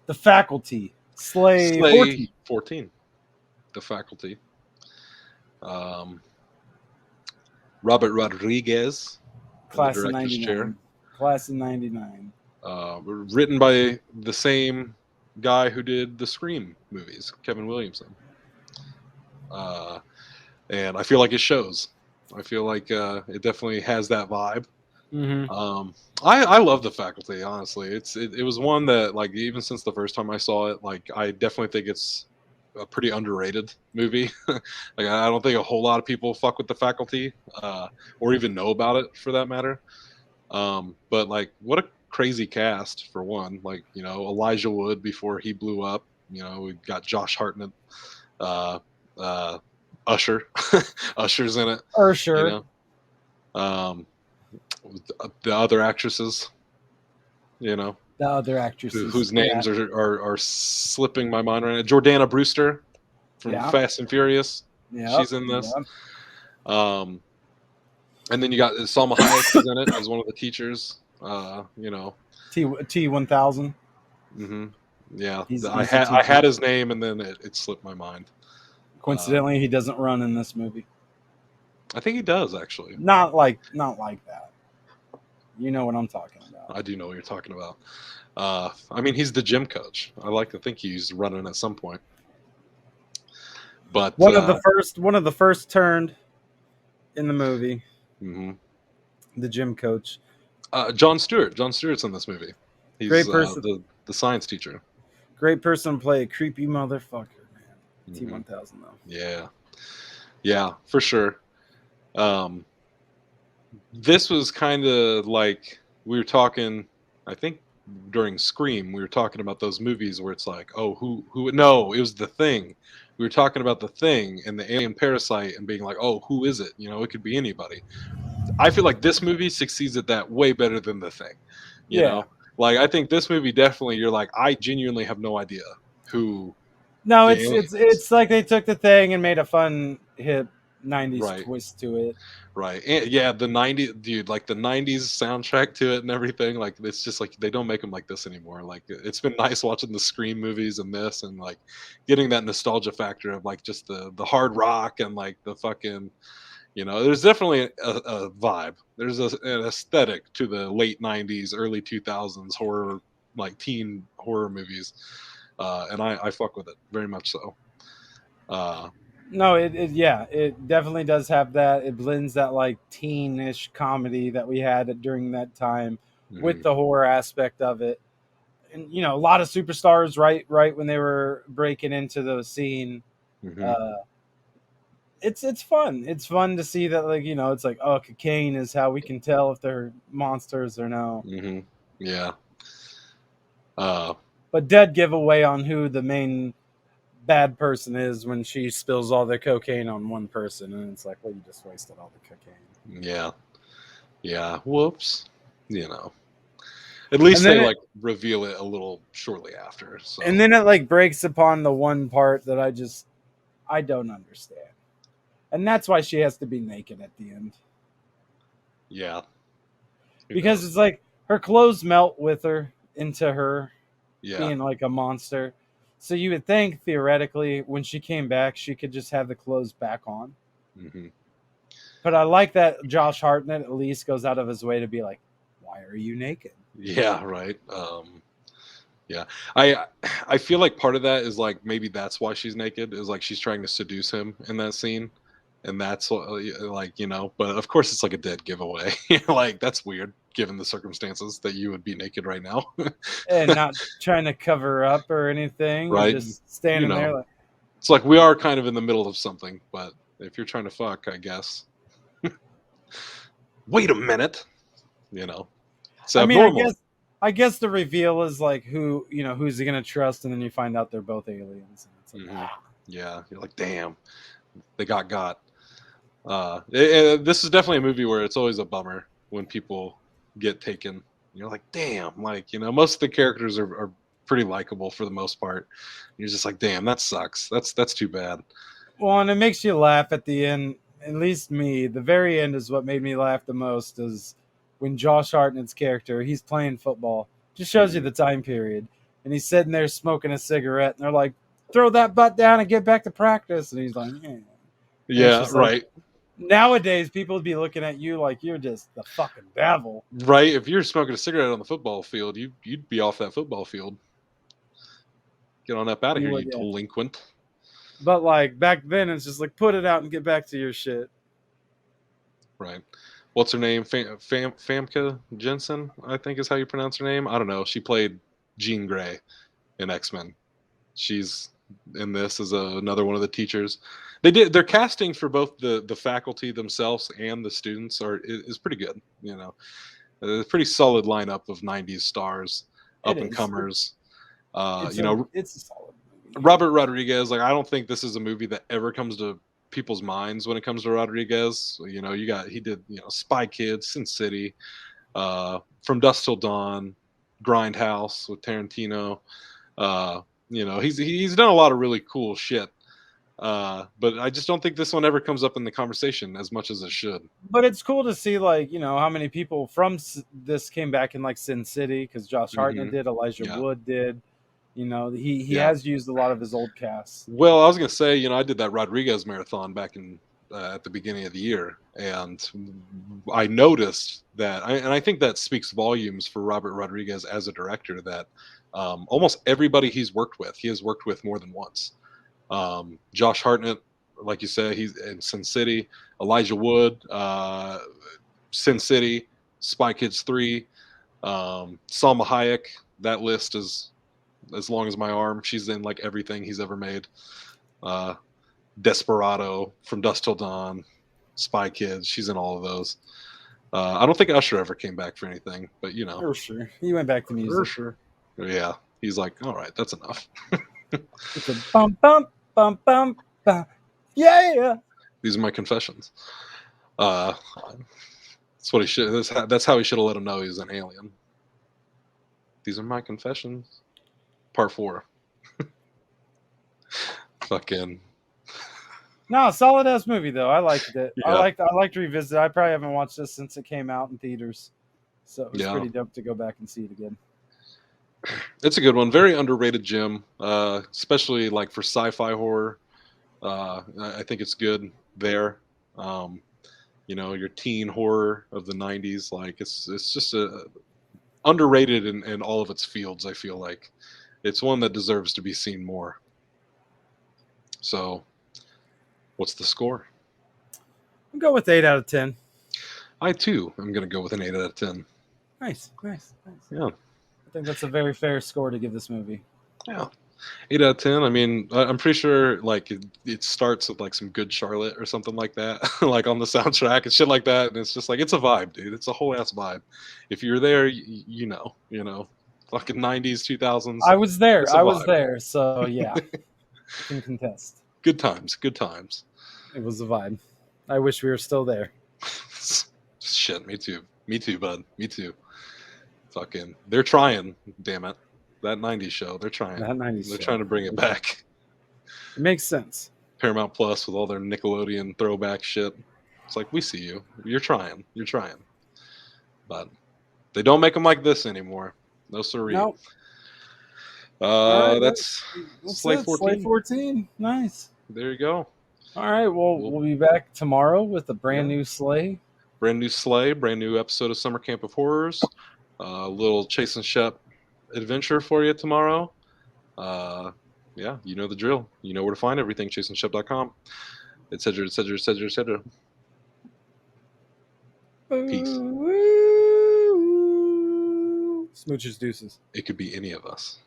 The Faculty. Slay Slay 14. 14. The Faculty. Um, Robert Rodriguez in the Class of director's chair. 99. Class of 99. Written by the same guy who did the Scream movies, Kevin Williamson. Uh, and I feel like it shows. I feel like it definitely has that vibe. Mm-hmm. I love The Faculty. Honestly, it was one that, like, even since the first time I saw it, like, I definitely think it's a pretty underrated movie. Like, I don't think a whole lot of people fuck with The Faculty, or even know about it for that matter. But like, what a crazy cast for one. Like, Elijah Wood before he blew up. We got Josh Hartnett, uh, uh, Usher, Usher's in it. You Ursher. know, um, the other actresses. You know, The other actresses. whose Yeah. names are slipping my mind right now. Jordana Brewster from Yeah. Fast and Furious. Yep. She's in this. Yep. Um, and then you got Salma Hayek is in it as one of the teachers. T1000. hmm Yeah, He's a I teacher. had his name and then it slipped my mind. Uh, Coincidentally, he doesn't run in this movie. I think he does actually. Not like that. You know what I'm talking about. I do know what you're talking about. I mean, he's the gym coach. I like to think he's running at some point. But One of the first turned in the movie. mhm. The gym coach. John Stewart. John Stewart's in this movie. He's Great person. the science teacher. Great person to play a creepy motherfucker, man. hmm T1000 though. Yeah, yeah, for sure. Um, this was kind of like we were talking. I think during Scream, we were talking about those movies where it's like, oh, who? No, it was The Thing. We were talking about The Thing and the alien parasite and being like, oh, who is it? It could be anybody. I feel like this movie succeeds at that way better than The Thing. You Yeah. know, like I think this movie definitely. You're like, I genuinely have no idea who No, the it's alien it's is. it's like they took the thing and made a fun hip '90s Right. twist to it. Right. And yeah, the '90s, dude, like the '90s soundtrack to it and everything. Like, it's just like they don't make them like this anymore. Like, it's been nice watching the Scream movies and this, and like getting that nostalgia factor of like just the hard rock and like the fucking, there's definitely a vibe. There's an aesthetic to the late '90s, early 2000s horror, like teen horror movies. And I fuck with it very much so. Uh, No, yeah, it definitely does have that. It blends that like teenish comedy that we had during that time with mhm, the horror aspect of it. And a lot of superstars right when they were breaking into the scene. mhm, Uh, it's fun. It's fun to see that, like, it's like, oh, cocaine is how we can tell if they're monsters or no. mhm. Yeah. Uh, But dead giveaway on who the main bad person is when she spills all the cocaine on one person, and it's like, well, you just wasted all the cocaine. yeah. Yeah. Whoops. You know. At least And they then it like reveal it a little shortly after. and So then it like breaks upon the one part that I don't understand. And that's why she has to be naked at the end. yeah. Who Because knows? it's like her clothes melt with her into her Yeah. being like a monster. So you would think theoretically when she came back she could just have the clothes back on. hmm But I like that Josh Hartnett at least goes out of his way to be like, why are you naked? Yeah. Right. Yeah. I I feel like part of that is like maybe that's why she's naked, is like she's trying to seduce him in that scene. And that's like, but of course it's like a dead giveaway. Like, that's weird given the circumstances that you would be naked right now. And not trying to cover up or anything and Right. just You standing there know, like, it's like we are kind of in the middle of something, but if you're trying to fuck, I guess. Wait a minute. It's I mean, I abnormal. guess I guess the reveal is like who's he gonna trust, and then you find out they're both aliens. And it's like, hmm ah. Yeah, you're like, damn, they got. This is definitely a movie where it's always a bummer when people get taken. You're like, damn, like, most of the characters are pretty likable for the most part. You're just like, damn, that sucks. That's too bad. Well, and it makes you laugh at the end. At least me, the very end is what made me laugh the most. Is when Josh Hartnett's character, he's playing football. Just shows you hmm the time period. and he's sitting there smoking a cigarette, and they're like, "Throw that butt down and get back to practice," and he's like, "Yeah." And it's Yeah, just like right. nowadays people would be looking at you like you're just the fucking devil. Right. If you're smoking a cigarette on the football field, you'd be off that football field. Get on up out of You here, would, you yeah. delinquent. But like back then, it's just like put it out and get back to your shit. Right. What's her name? Famke Jensen, I think is how you pronounce her name. I don't know. She played Jean Grey in X-Men. She's in this as another one of the teachers. Their casting for both the faculty themselves and the students is pretty good. You know, a pretty solid lineup of '90s stars, It up and is. comers. It's You a know, it's a solid movie. Robert Rodriguez. Like, I don't think this is a movie that ever comes to people's minds when it comes to Rodriguez. You know, he did Spy Kids, Sin City, From Dusk Till Dawn, Grindhouse with Tarantino. He's done a lot of really cool shit. But I just don't think this one ever comes up in the conversation as much as it should. But it's cool to see like how many people from this came back in like Sin City because Josh Hartnett Hmm. did, Elijah Yeah, Wood did. He yeah. has used a lot of his old cast. Well, I was gonna say, I did that Rodriguez marathon back in at the beginning of the year, and I noticed that, and I think that speaks volumes for Robert Rodriguez as a director. That almost everybody he's worked with, he has worked with more than once. Josh Hartnett, like you said, he's in Sin City. Elijah Wood, Sin City, Spy Kids 3, Salma Hayek. That list is as long as my arm. She's in like everything he's ever made. Uh, Desperado, From Dusk Till Dawn, Spy Kids. She's in all of those. I don't think Usher ever came back for anything, but For sure, he went back to music. Usher. Yeah, he's like, all right, that's enough. It's a bum bum bum bum bum. Yeah. These are my confessions. Uh, that's what he should. That's how he should have let him know he's an alien. These are my confessions. Part 4. Fucking No, solid ass movie though. I liked it. yeah, I liked to revisit. I probably haven't watched this since it came out in theaters, so it was yeah. pretty dope to go back and see it again. It's a good one. Very underrated, Jim. Especially like for sci-fi horror. I think it's good there. Um, your teen horror of the '90s. Like it's just underrated in all of its fields. I feel like it's one that deserves to be seen more. So, what's the score? I'll go with 8 out of 10. I too am going to go with an 8 out of 10. Nice, nice, nice. Yeah, I think that's a very fair score to give this movie. yeah. 8 out of 10. I mean, I'm pretty sure like it starts with like some Good Charlotte or something like that, like on the soundtrack and shit like that. And it's just like it's a vibe, dude. It's a whole ass vibe. If you're there, fucking '90s, 2000s. I was there. It's a I was vibe. there. So yeah, I can contest. Good times. Good times. It was a vibe. I wish we were still there. Shit, me too. Me too, bud. Me too. Fucking, they're trying. Damn it, that '90s show. They're trying. That 90s They're show. trying to bring it back. It makes sense. Paramount Plus with all their Nickelodeon throwback shit. It's like, we see you. You're trying. You're trying. But they don't make them like this anymore. No siree. No. All right. That's Slate 14. Slate 14. Nice. There you go. All right. Well, we'll be back tomorrow with a brand new Slay. Brand new Slay, brand new episode of Summer Camp of Horrors. A little Chase and Shep adventure for you tomorrow. Yeah, you know the drill. You know where to find everything. chaseandshep.com, etc., etc., etc., etc. Peace. Smooches deuces. It could be any of us.